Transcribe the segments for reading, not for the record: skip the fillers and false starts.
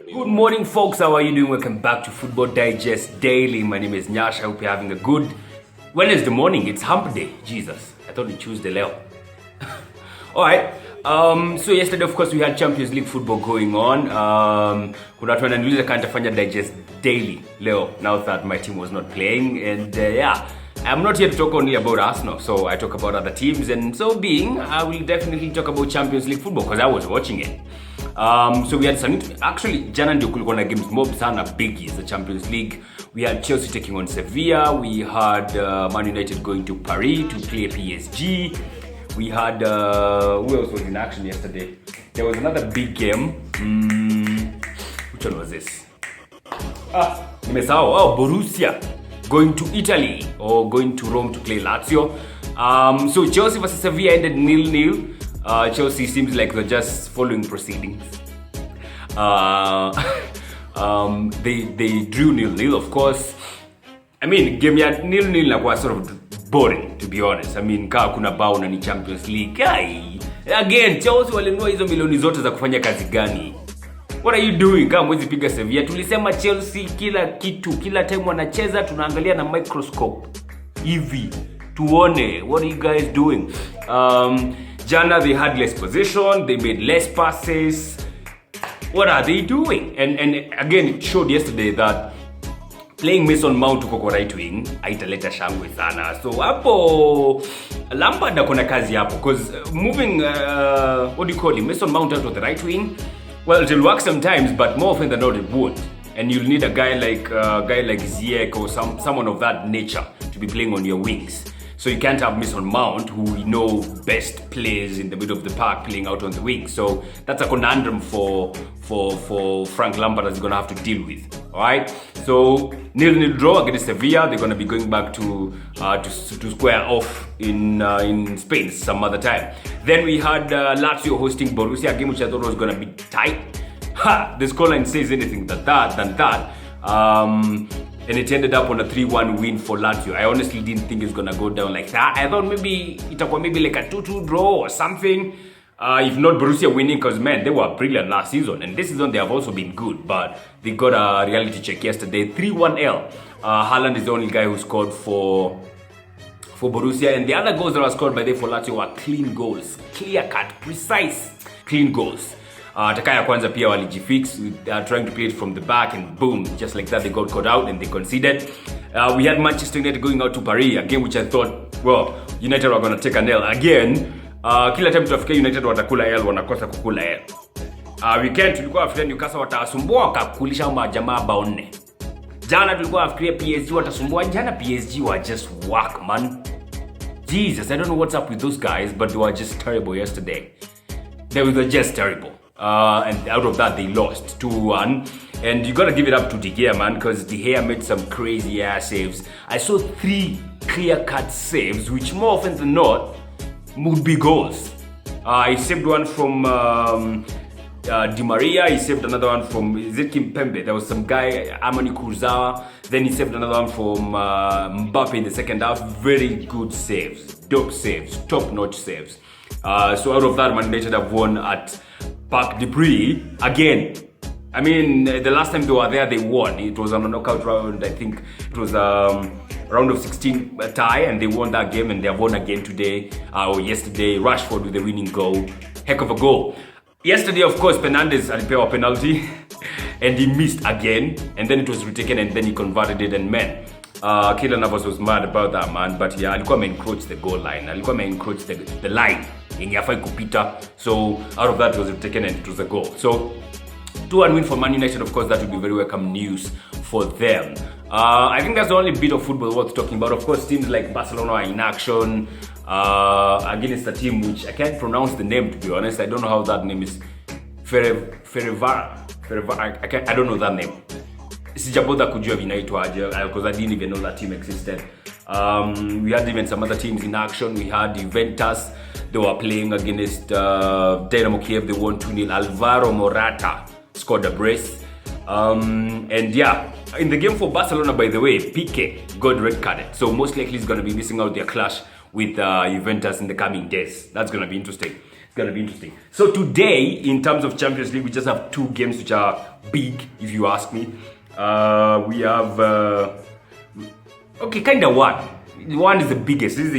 Good morning, folks. How are you doing? Welcome back to Football Digest Daily. My name is Nyash. I hope you're having a good Wednesday morning. It's Hump Day. Jesus, I thought it Tuesday leo. Alright. So yesterday, of course, we had Champions League football going on. Kuna watu wananiuliza kama nitafanya Digest Daily leo now that my team was not playing, and I'm not here to talk only about Arsenal, so I talk about other teams, and so being, I will definitely talk about Champions League football because I was watching it. So we had some, actually jana ndio kulikuwa na games mob sana biggies the Champions League. We had Chelsea taking on Sevilla. We had Man United going to Paris to play PSG. We had who else was in action yesterday? There was another big game. Which one was this? Borussia going to Italy or going to Rome to play Lazio. So Chelsea versus Sevilla ended 0-0. Chelsea seems like they're just following proceedings. They drew 0-0, of course. I mean, game ya 0-0 was sort of boring, to be honest. I mean, kaa kuna bao na ni Champions League. Again, Chelsea walinunua hizo milioni zote za kufanya kazi gani? What are you doing? Kama mwezi piga Sevilla. Tulisema Chelsea kila kitu, kila time wanacheza tunaangalia na microscope. Hivi tuone, what are you guys doing? Jana they had less possession, they made less passes. What are they doing? And again, it showed yesterday that playing Mason Mount kwa right wing haitaleta shangwe sana. So hapo Lampard akona kazi hapo because moving what do you call him, Mason Mount out of the right wing, well, it will work sometimes, but more often than not it won't. And you'll need a guy like Ziyech or someone of that nature to be playing on your wings. So you can't have Mason Mount, who we know best plays in the middle of the park, playing out on the wing. So that's a conundrum for Frank Lampard that he's gonna have to deal with. All right. So 0-0 draw against Sevilla. They're gonna be going back to square off in Spain some other time. Then we had Lazio hosting Borussia, a game which I thought was gonna be tight. The scoreline says anything than that. And it ended up on a 3-1 win for Lazio. I honestly didn't think it's gonna go down like that. I thought maybe itakuwa maybe like a 2-2 draw or something. If not Borussia winning, because man, they were brilliant last season, and this season they have also been good. But they got a reality check yesterday. 3-1 Haaland is the only guy who scored for Borussia, and the other goals that were scored by them for Lazio were clean goals, clear cut, precise, clean goals. Takaya kwanza pia walijifix with trying to play it from the back, and boom, just like that they got caught out and they conceded. We had Manchester United going out to Paris, a game which I thought, well, United were going to take an L again. Kila time tuafika United watakula L, wanakosa kukula L. Weekend tulikuwa afikia Newcastle watasumbua wakakulisha majamaa bao 4. Jana tulikuwa afikia PSG watasumbua, jana PSG were just whack, man. Jesus, I don't know what's up with those guys, but they were just terrible yesterday. They were just terrible. And out of that they lost 2-1, and you gotta give it up to De Gea, man, because De Gea made some crazy ass saves. I saw 3 clear-cut saves, which more often than not would be goals. He saved one from Di Maria. He saved another one from Kimpembe. There was some guy, Amani Kurzawa. Then he saved another one from Mbappe in the second half. Very good saves, dope saves, top-notch saves. So out of that, Man United have won at Parc De Princes again. I mean, the last time they were there, they won. It was on a knockout round. I think it was round of 16 tie, and they won that game, and they have won again today or yesterday. Rashford with the winning goal. Heck of a goal. Yesterday, of course, Fernandes alipewa penalty and he missed again, and then it was retaken, and then he converted it, and man, Kylian Navas was mad about that, man. But yeah, alikuwa encroach the goal line. Alikuwa encroach the line. So out of that it was taken and it was a goal. So 2-1 win for Man United, of course, that would be very welcome news for them. I think that's the only bit of football worth talking about. Of course, teams like Barcelona are in action against a team which I can't pronounce the name, to be honest. I don't know how that name is. Ferevara. I don't know that name. Sijabodha kujua vinaitwaje because I didn't even know that team existed. We had even some other teams in action. We had Juventus. They were playing against Dynamo Kyiv. They won 2-0. Alvaro Morata scored a brace. And yeah, in the game for Barcelona, by the way, Piqué got red carded. So most likely he's going to be missing out their clash with Juventus in the coming days. That's going to be interesting. gonna be interesting. So today, in terms of Champions League, we just have 2 games which are big, if you ask me. We have okay, kind of one. One is the biggest. This is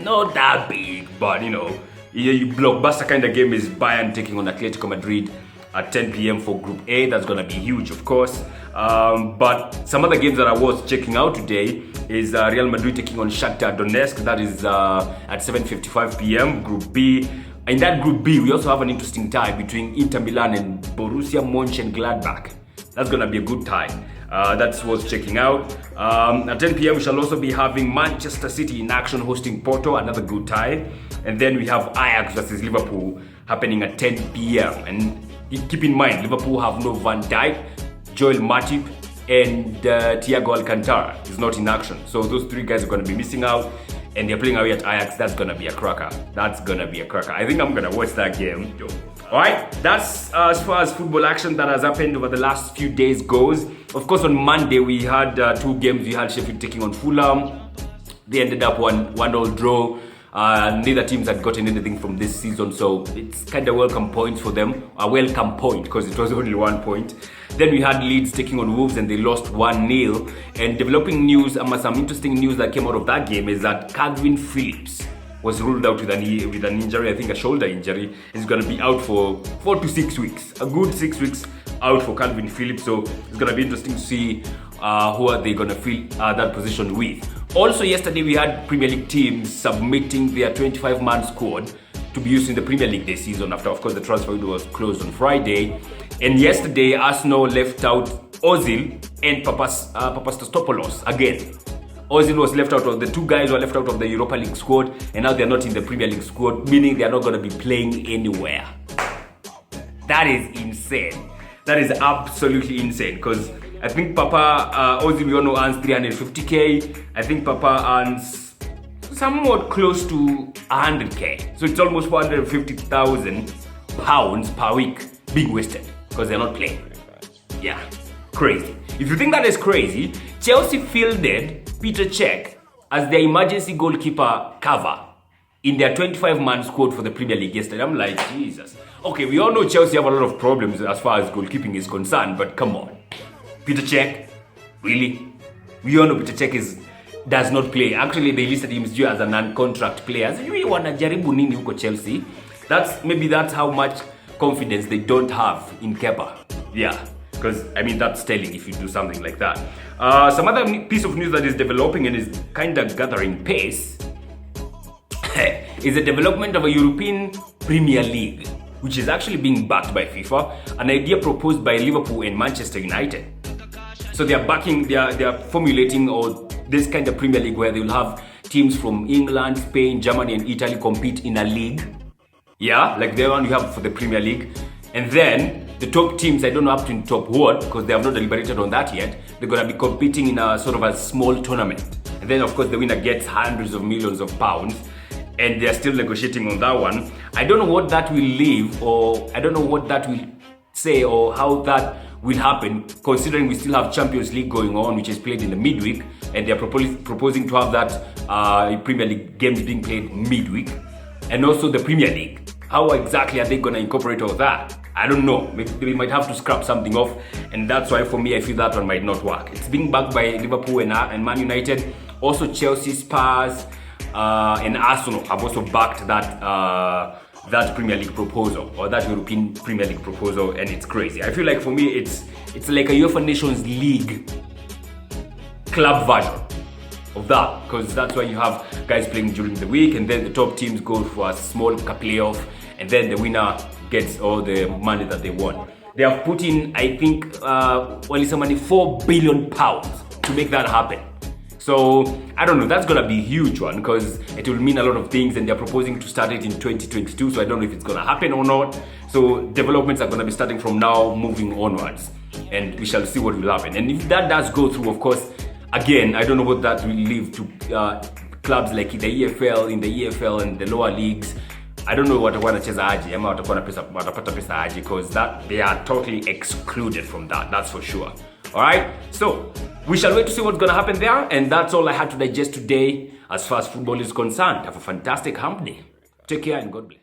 not that big, but blockbuster kind of game is Bayern taking on Atletico Madrid at 10 p.m. for Group A. That's gonna be huge, of course. But some other games that I was checking out today is Real Madrid taking on Shakhtar Donetsk. That is at 7:55 p.m. Group B. In that Group B, we also have an interesting tie between Inter Milan and Borussia Mönchengladbach. That's gonna be a good tie. That's worth checking out. At 10 p.m. we shall also be having Manchester City in action hosting Porto, another good tie. And then we have Ajax versus Liverpool happening at 10 p.m. And keep in mind, Liverpool have no Van Dijk, Joel Matip, and Thiago Alcantara is not in action. So those 3 guys are going to be missing out. And they're playing away at Ajax. That's going to be a cracker. That's going to be a cracker. I think I'm going to watch that game. Alright, that's as far as football action that has happened over the last few days goes. Of course, on Monday we had 2 games. We had Sheffield taking on Fulham. They ended up 1-1 draw. Neither teams had gotten anything from this season, so it's kind of welcome points for them. A welcome point because it was only 1 point. Then we had Leeds taking on Wolves and they lost 1-0. And developing news, some interesting news that came out of that game is that Calvin Phillips was ruled out with an injury, I think a shoulder injury. He's going to be out for 4 to 6 weeks. A good 6 weeks out for Calvin Phillips. So it's going to be interesting to see who are they going to fill that position with. Also yesterday we had Premier League teams submitting their 25-man squad to be used in the Premier League this season after, of course, the transfer window was closed on Friday. And yesterday Arsenal left out Ozil and Papastopoulos again. Ozil was left out of the 2 guys who were left out of the Europa League squad, and now they're not in the Premier League squad, meaning they're not going to be playing anywhere. That is insane. That is absolutely insane because I think Ozil, we all know, earns 350k. I think Papa earns somewhat close to 100k. So it's almost 450,000 pounds per week being wasted because they're not playing. Yeah, crazy. If you think that is crazy, Chelsea fielded Petr Cech as their emergency goalkeeper cover in their 25-man squad for the Premier League yesterday. I'm like, Jesus. Okay, we all know Chelsea have a lot of problems as far as goalkeeping is concerned, but come on. Petr Cech? Really? We all know Petr Cech does not play. Actually, they listed him as a non-contract player. So you want to jaribu nini huko Chelsea? That's how much confidence they don't have in Kepa. Yeah. Because, that's telling if you do something like that. Some other piece of news that is developing and is kind of gathering pace is the development of a European Premier League, which is actually being backed by FIFA, an idea proposed by Liverpool and Manchester United. So they are formulating this kind of Premier League where they will have teams from England, Spain, Germany, and Italy compete in a league. Yeah, like the one you have for the Premier League. And then the top teams, I don't know up to top what, because they have not deliberated on that yet, they're going to be competing in a sort of a small tournament. And then, of course, the winner gets hundreds of millions of pounds. And they're still negotiating on that one. I don't know what that will leave, or I don't know what that will say, or how that will happen, considering we still have Champions League going on, which is played in the midweek, and they're proposing to have that Premier League games being played midweek, and also the Premier League. How exactly are they going to incorporate all that? I don't know. They might have to scrap something off, and that's why for me I feel that one might not work. It's being backed by Liverpool and Man United. Also Chelsea, Spurs, and Arsenal have also backed that Premier League proposal, or that European Premier League proposal, and it's crazy. I feel like for me it's like a UEFA Nations League club version of that, because that's why you have guys playing during the week, and then the top teams go for a small playoff, and then the winner gets all the money that they want. They have put in, I think, £4 billion to make that happen. So, I don't know, that's gonna be a huge one because it will mean a lot of things, and they're proposing to start it in 2022, so I don't know if it's gonna happen or not. So, developments are gonna be starting from now, moving onwards, and we shall see what will happen. And if that does go through, of course, again, I don't know what that will leave to clubs like the EFL and the lower leagues. I don't know what wanacheza aje ama watapata pesa aje, because that they are totally excluded from that, that's for sure. Alright, so we shall wait to see what's gonna happen there, and that's all I had to digest today as far as football is concerned. Have a fantastic hump day. Take care and God bless.